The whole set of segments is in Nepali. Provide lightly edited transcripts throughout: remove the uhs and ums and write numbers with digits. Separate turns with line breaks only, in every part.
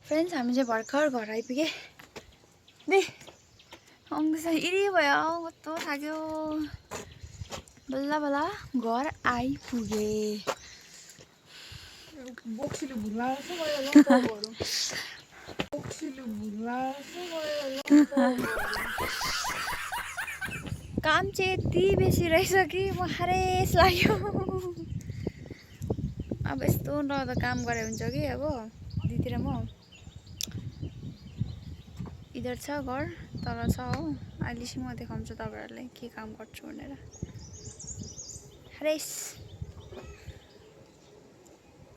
फ्रेन्ड्स हामी चाहिँ भर्खर घर आइपुगे दे अङ्गसा इरी भयो कस्तो थाक्यो बल्ल बल्ल घर आइपुगे
बोक्सीले भुल्ला जस्तो भयो ल बोक्सीले भुल्ला जस्तो भयो
काम चाहिँ यति बेसी रहेछ कि म हरेस लाग्यो अब यस्तो नरहँदा काम गरे हुन्छ कि अब दिदीतिर म इधर छ घर तल छ हो अहिलेसम्म म देखाउँछु तपाईहरुलाई के काम गर्छु भनेर हरेस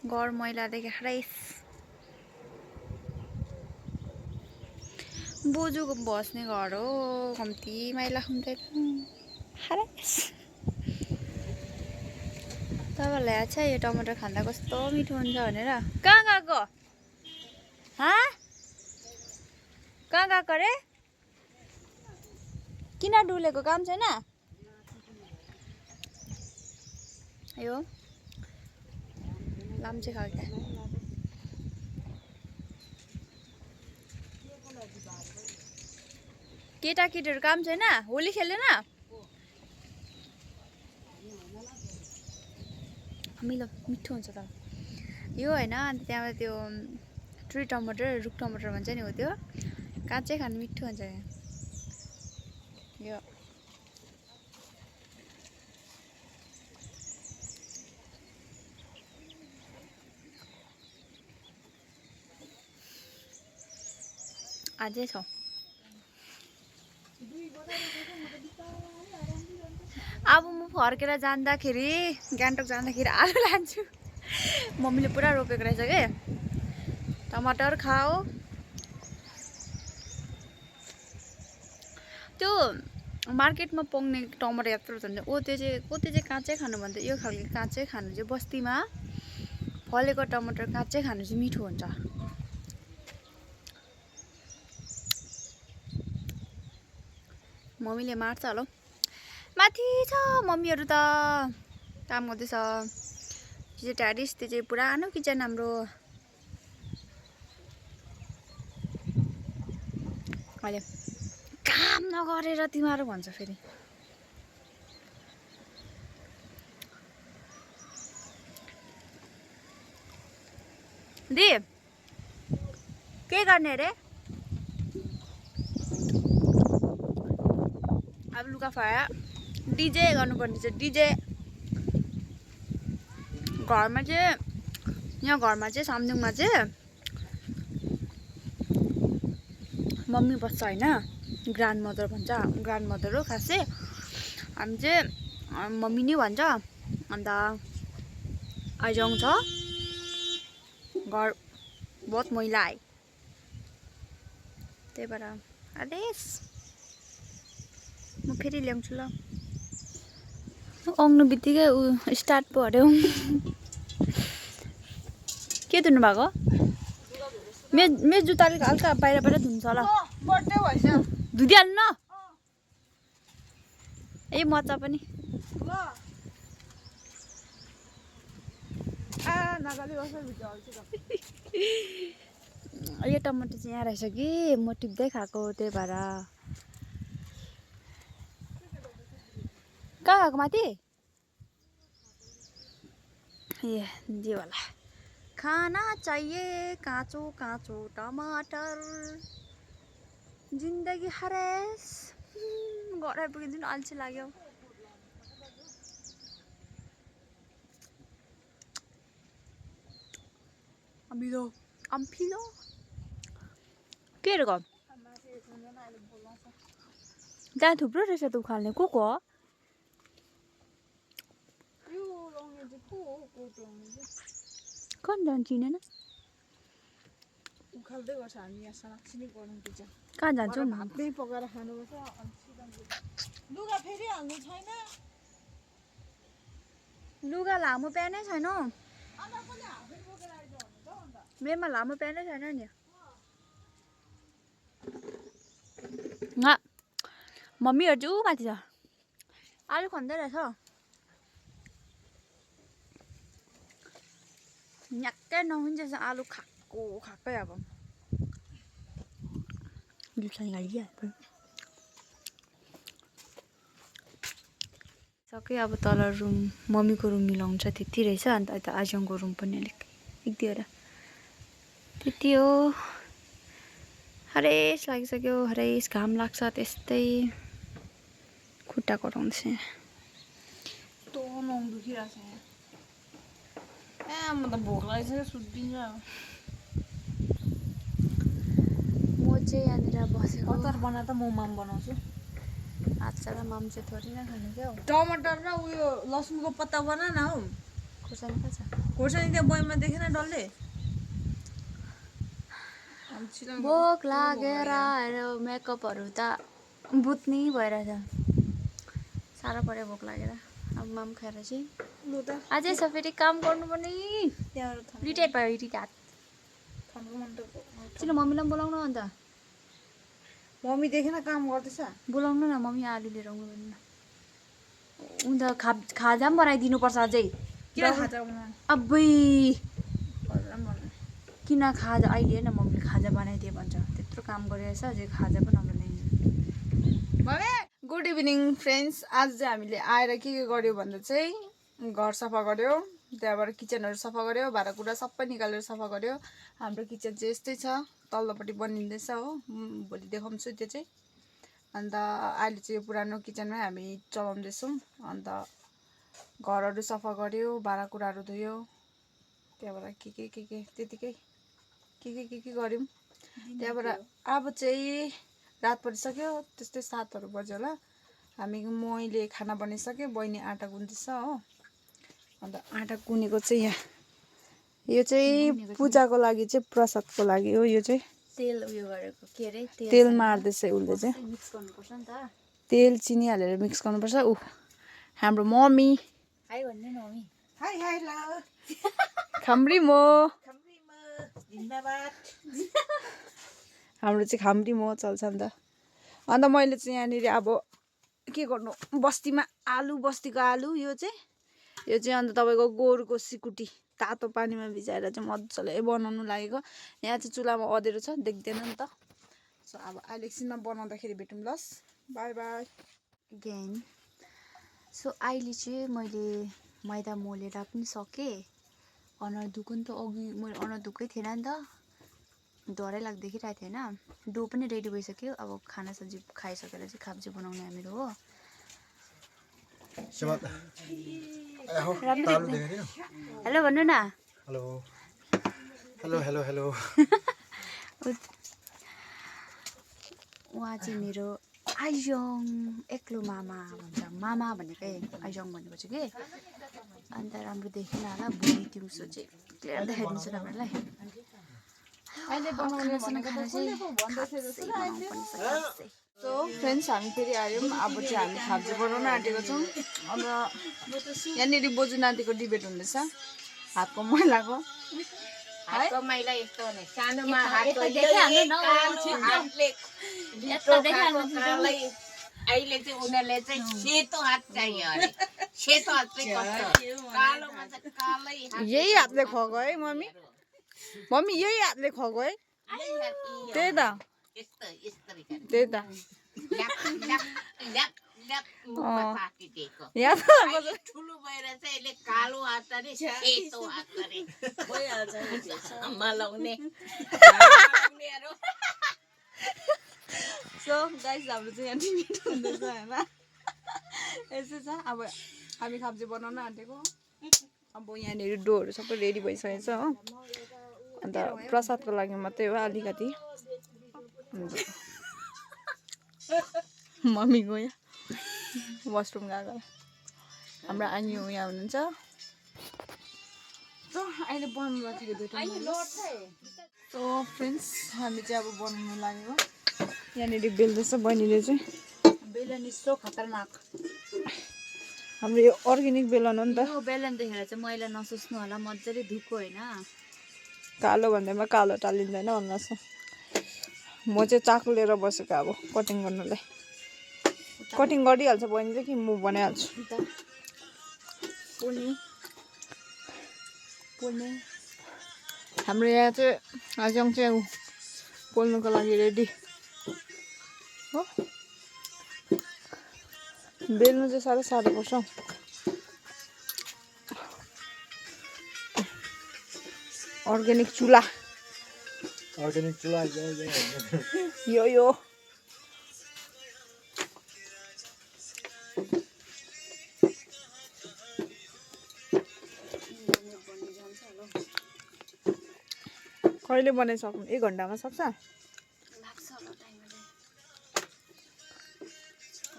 घर मैलादेखि हरेस बोजूको बस्ने घर हो कम्ती मैला हुँदैन हरेस तपाईहरुलाई याद छ यो टमाटर खाँदा कस्तो मिठो हुन्छ भनेर कहाँ गएको कहाँ गएको रे किन डुलेको काम छैन यो लाम्चे खालको केटाकेटीहरु काम छैन होली खेल्दैन मिलो मिठो हुन्छ त यो हैन अनि त्यहाँ त्यो ट्री टमाटर रुख टमाटर भन्छ नि हो त्यो काँचै खानु मिठो हुन्छ यो अझै छ अब म फर्केर जाँदाखेरि गान्तोक जाँदाखेरि आलु लान्छु मम्मीले पुरा रोपेको रहेछ के टमाटर खाऊ त्यो मार्केटमा पाउने टमाटर यत्रो हुन्छ ओ त्यो चाहिँ काँचै खानु भन्दा यो खालको काँचै खानु चाहिँ बस्तीमा फलेको टमाटर काँचै खानु चाहिँ मिठो हुन्छ मम्मीले मार्छ होला माथि छ मम्मीहरु त काम गर्दैछ यो चाहिँ ट्यारिस त्यो चाहिँ पुरानो किचन हाम्रो अहिले काम नगरेर तिमीहरु भन्छ फेरि दे के गर्ने रे अब लुगा फाया डीजे गर्नुपर्ने छ डीजे घरमा चाहिँ यहाँ घरमा चाहिँ सामदुङमा चाहिँ मम्मी बस्छ हैन ग्रान्ड मदर भन्छ ग्रान्ड मदर हो खास चाहिँ हामी चाहिँ मम्मी नै भन्छ अन्त आइजङ छ घर बहुत मैला आए त्यही भएर आदेश म फेरि ल्याउँछु ल आउनु बित्तिकै उ स्टार्ट पो अरे के धुनु भएको मे जुत्ताले हल्का बाहिर धुन्छ होला
बर्थडे भइछ
धुइहाल्नु न ए मचा पनि
ल आ नगली बस्छ भित्र हाल्छु त
यो टमाटर चाहिँ यहाँ रहेछ कि म टिप्दै खाएको त्यही भएर कहाँ गएको माथि ए जे होला खाना चाहिए काँचो काँचो टमाटर जिन्दगी हरेस घर आइपुग्यो जुन अल्छी लाग्यो अम्फिलो के रे गम त्यहाँ थुप्रो रहेछ त उखाल्ने को हो कहाँ जान्छ चिनेन
उखाल्दै गर्छ हामी यहाँ सनाक्सिनी गर्नुपर्छ
कहाँ जान्छौ
भातै पकाएर खानुपर्छ लुगा फेरि हाल्नु छैन
लुगा लामो प्यान्टै छैन मेरोमा लामो प्यान्टै छैन नि मम्मीहरु चाहिँ ऊ माथि छ आलु खन्दै रहेछ न्याक्कै नहुन्छ आलु खाक्कै अब जुसाइ गाडी सके अब तल रुम मम्मीको रुम मिलाउँछ त्यति रहेछ अन्त यता आजङको रुम पनि अलिक एक दुईवटा त्यति हो हरेस लागिसक्यो हरेस घाम लाग्छ त्यस्तै खुट्टा कराउँदैछ
तो नङ दुखिरहेछ यहाँ म त भोक लागिसक्यो सुत्दिन्छ
म चाहिँ यहाँनिर बसेको
अचार बना त म माम बनाउँछु
आचार र माम चाहिँ थोरै नै खाने क्या
टमाटर र उयो लसुनको पत्ता बना न हौ
खुर्सानी कहाँ छ
खोर्सानी त्यहाँ बयममा देखेन डल्ले
भोक लागेर मेकअपहरू त बुत्नी भइरहेछ साह्रो पऱ्यो भोक लागेर अब माम खाएर चाहिँ अझै छ फेरि काम गर्नुपर्ने रिटायर्ड भयो रिटायर्ड किन मम्मीलाई पनि बोलाउनु अन्त
मम्मी देखेन काम गर्दैछ
बोलाउनु न मम्मी आलु लिएर आउनु भन्नु न उनी त खाजा पनि बनाइदिनुपर्छ अझै
किन खाजा बनाउनु
अबै किन खाजा अहिले हेर्न मम्मीले खाजा बनाइदिए भन्छ त्यत्रो काम गरिरहेछ अझै खाजा पनि नबनाइदिनु
गुड इभिनिङ फ्रेन्ड्स आज चाहिँ हामीले आएर के गर्यो भन्दा चाहिँ घर सफा गर्यो त्यहाँबाट किचनहरू सफा गर्यो भाँडाकुँडा सबै निकालेर सफा गर्यो हाम्रो किचन चाहिँ यस्तै छ तल्लोपट्टि बनिँदैछ हो भोलि देखाउँछु त्यो चाहिँ अन्त अहिले चाहिँ यो पुरानो किचनमै हामी चलाउँदैछौँ अन्त घरहरू सफा गर्यो भाँडाकुँडाहरू धोयो त्यहाँबाट के त्यतिकै के गऱ्यौँ त्यहाँबाट अब चाहिँ रात परिसक्यो त्यस्तै 7 बज्यो होला मैले खाना बनाइसकेँ बहिनी आँटा गुन्दैछ हो अन्त आँटा गुनेको चाहिँ यहाँ यो चाहिँ पूजाको लागि चाहिँ प्रसादको लागि हो यो चाहिँ
तेल उयो गरेको के अरे
तेल मार्दैछ उसले चाहिँ
मिक्स गर्नुपर्छ नि त
तेल चिनी हालेर मिक्स गर्नुपर्छ हाम्रो मम्मी
हाई भन्नु न मम्मी
हाई ल खम्री मो हाम्रो चाहिँ खाम्री मो चल्छ नि त अन्त मैले चाहिँ यहाँनिर अब के गर्नु बस्तीमा बस्तीको आलु यो चाहिँ अन्त तपाईँको गोरुको सिकुटी तातो पानीमा भिजाएर चाहिँ मजाले बनाउनु लागेको यहाँ चाहिँ चुलामा अँधेरो छ देख्दैन नि त सो अब अहिले एकछिनमा बनाउँदाखेरि भेटौँ लस बाई बाई
गेन सो अहिले चाहिँ मैले मैदा मोलेर पनि सकेँ अनुहार दुख्यो नि त अघि मैले अनुहार दुःखै थिएन नि त डरै लाग्दै देखिरहेको थिएँ होइन डो पनि रेडी भइसक्यो अब खाना सब्जी खाइसकेर चाहिँ खाब्जी बनाउने हामीहरू हो हेलो भन्नु न
हेलो हेलो हेलो हेलो
उहाँ चाहिँ मेरो आइजङ एक्लो मामा भन्छ मामा भनेकै आइजङ भनेको चाहिँ के अन्त राम्रो देखिन होला भोलि दिउँसो चाहिँ क्लियर देखाइदिन्छु तपाईँलाई
सो फ्रेन्ड्स हामी फेरि आयौँ अब चाहिँ हामी खाब्जी बनाउन आँटेको छौँ अब यहाँनिर बोजू नातिको डिबेट हुँदैछ हातको मैलाको
हातको मैला यस्तो हुने सानोमा अहिले चाहिँ उनीहरूले चाहिँ सेतो हात चाहियो अरे सेतो हात चाहिँ कस्तो कालोमा चाहिँ कालै
यही हातले खुवाएको है मम्मी यही हातले खुवाएको है त्यही त
ठुलो भएर चाहिँ यसले कालो हात अरे सेतो हात अरे मलाउने
सो गाइस हाम्रो चाहिँ यहाँ डिबेट हुँदैछ होइन यस्तै छ अब हामी खाब्जी बनाउन आँटेको अब यहाँनिर डोहरू सबै रेडी भइसकेको छ हो अन्त प्रसादको लागि मात्रै हो अलिकति मम्मी गयो वासरुम गएको हाम्रो आनी यहाँ हुनुहुन्छ सो अहिले बनाउँदाखेरि भेटौँ सो फ्रेन्ड्स हामी चाहिँ अब बनाउनु लाग्यो यहाँनिर बेल्दैछ बहिनीले चाहिँ
बेलन यस्तो खतरनाक
हाम्रो यो अर्ग्यानिक बेलन हो नि त
यो बेलन देखेर चाहिँ मैला नसोच्नु होला मजाले धुको होइन
कालो भन्दैमा कालो टालिँदैन भन्नुहोस् म चाहिँ चाकु लिएर बसेको अब कटिङ गर्नुलाई कटिङ गरिहाल्छ बहिनीले कि म बनाइहाल्छु
पोल्ने
हाम्रो यहाँ चाहिँ आजङ चाहिँ पोल्नुको लागि रेडी हो बेल्नु चाहिँ साह्रै साह्रो पर्छ हौ। अर्ग्यानिक चुला
अर्ग्यानिक चुला
यो कहिले बनाइसक्नु 1 घन्टामा सक्छ
लाग्छ होला टाइम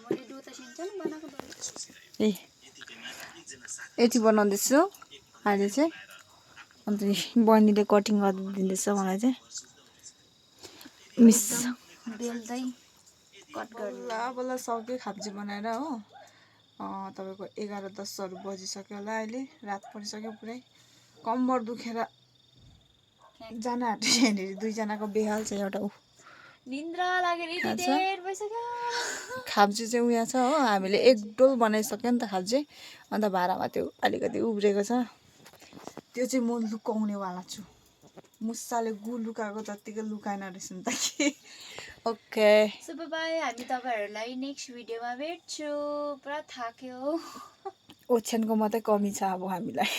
मैले दुध सिन्छ नि बनाएको
ए यति बनाउँदैछु अहिले चाहिँ अन्त बहिनीले कटिङ गरिदिँदैछ मलाई चाहिँ मिस
बेल्दै कट
बल्ल बल्ल सक्यो खाब्जे बनाएर हो तपाईँको 11-10 बजिसक्यो होला अहिले रात परिसक्यो पुरै कम्मर दुखेर जान आँट्यो यहाँनिर 2 जनाको बेहाल छ एउटा ऊ
निन्द्रा लागेर यति ढेर भइसक्यो
खाब्जे चाहिँ उयो छ हो हामीले 1 डोल बनाइसक्यो नि त खाब्जे अन्त भाँडामा त्यो अलिकति उब्रेको छ त्यो चाहिँ म लुकाउनेवाला छु मुसाले गु लुकाएको जत्तिकै लुकाएन रहेछ नि त कि ओके
सो बाई हामी तपाईँहरूलाई नेक्स्ट भिडियोमा भेट्छु पुरा थाक्यो
ओछ्यानको मात्रै कमी छ अब हामीलाई